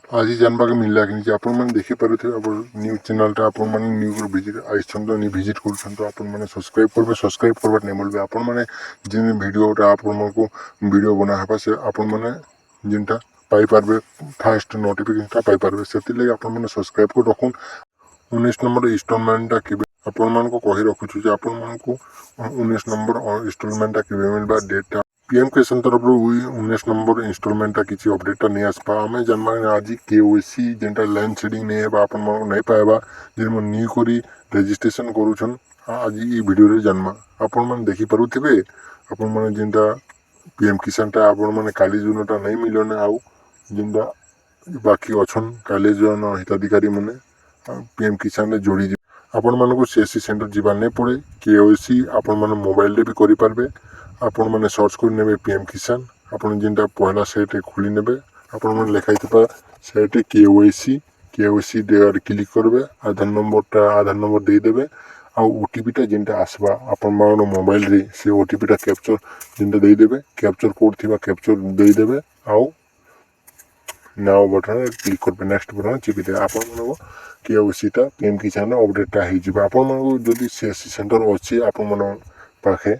आज जानवाक मिलला कि आपण मैंने देखिपे आप न्यूज चैनलटा आपण मैंने न्यूज भिजिट आई भिजिट कर सब्सक्राइब करेंगे सब्सक्राइब करवा नहीं बोलते आपण मैंने जिन भिडटा आपण को वीडियो बना है से आपण मैंने जिनटा पाइपारे फास्ट नोटिफिकेशन पाइपारे से आपण मैंने सब्सक्राइब कर रखुन 19 नंबर इन्स्टलमेंटा के आपण मान को कही रखुचु आपण मान को 19 नंबर इन्स्टलमेंटा के मिलवा डेटा पीएम किसान तरफ 19 नंबर इन्स्टलमेंटा किसी अपडेटा नहीं आसपा आम जानवा आज केओसी जेनटा लाइन सेडिंग नहीं है आपण नहीं पाइबा जिन न्यू करी रेजिस्ट्रेशन करुछन आज ये वीडियो जानवा आपण मैंने देखिपे आपण मैंने जेनटा पीएम किसानटा आपण मैंने काली जुनटा नहीं मिलन आउ जेनटा बाकी अच्छन काली जन हिताधिकारी मैंने पीएम किसान जोड़ी आपण मानक सीएससी सेंटर जीवा नहीं पड़े केओसी आपण मैंने मोबाइल भी करें आपण मैंने सर्च कर पीएम किसान आपण जिनटा पहला सेट खोली ने आपण मैंने लिखाई सेट केओसी क्लिक करेंगे आधार नंबर देदेवे आ ओटीपीटा जिनटा आसवा आपण मोबाइल रे से ओटीपीटा कैप्चर जिनटा देदेवे कैप्चर कोड थी कैप्चर देदेवे आउ नाउ बटन क्लिक करेंगे नेक्स्ट बटन चिपी आपण मन केओसीटा पीएम किसान अपडेटा हो आपण मन जदि सीएससी सेंटर अच्छी आपण मन पाखे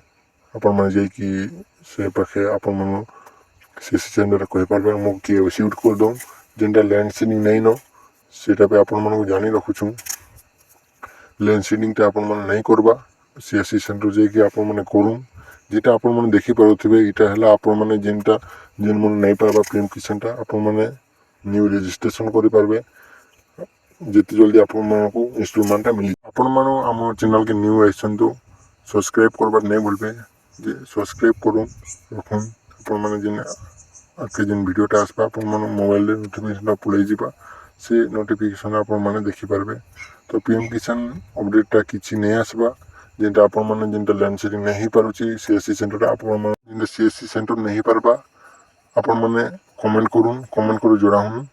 आपण मैंने जाकि से पाखे आपण मन सीएससी सेंटर कहीपर मुझे केओसी यूट करदे जेनटा लैंड सीडिंग नहीं न सेटा पे आपण मन जानी रखुछु लैंड सीडिंगटा आपण मन नहीं करबा सीएससी सेंटर जाकि आपण मन करूँ जेटा आपण मन देखि पारुथिबे इटा हला आपण मन जेनटा जेन मन नहीं पाबा पीएम किसानटा आपण मन न्यू रजिस्ट्रेशन करि पारबे जिते जल्दी आपण मन को इंस्टॉलमेंट मिली आपण मन आम चैनल के न्यू आइसंतु सब्सक्राइब करबार नहीं भूलबे जे सब्सक्राइब करूँ रखुन आपण मन जेन आके जेन वीडियोटा आसबा आपण मन मोबाइल रे नोटिफिकेशन पळै जिबा से नोटिफिकेशन आपण मन देखि पारबे तो पीएम किसान अपडेटटा किछि नहीं आसबा जेनटा आपण मन जेनटा लैंड सेटिंग नहीं पारुची सीएससी सेंटर आपण मन जेनटा सीएससी सेंटर नहीं पारबा आपण मन कमेंट कर जोड़ा हूँ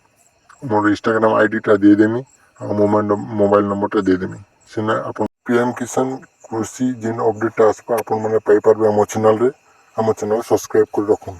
मोर इंस्टाग्राम आईडीटा दे देमी आ मोबाइल नंबरटा दे देमी सेना आपण पीएम किसान कृषि जेन अपडेटटा आसबा आपण मन पाई पारबे आम चैनल रे आम चैनल सब्सक्राइब कर रखुन।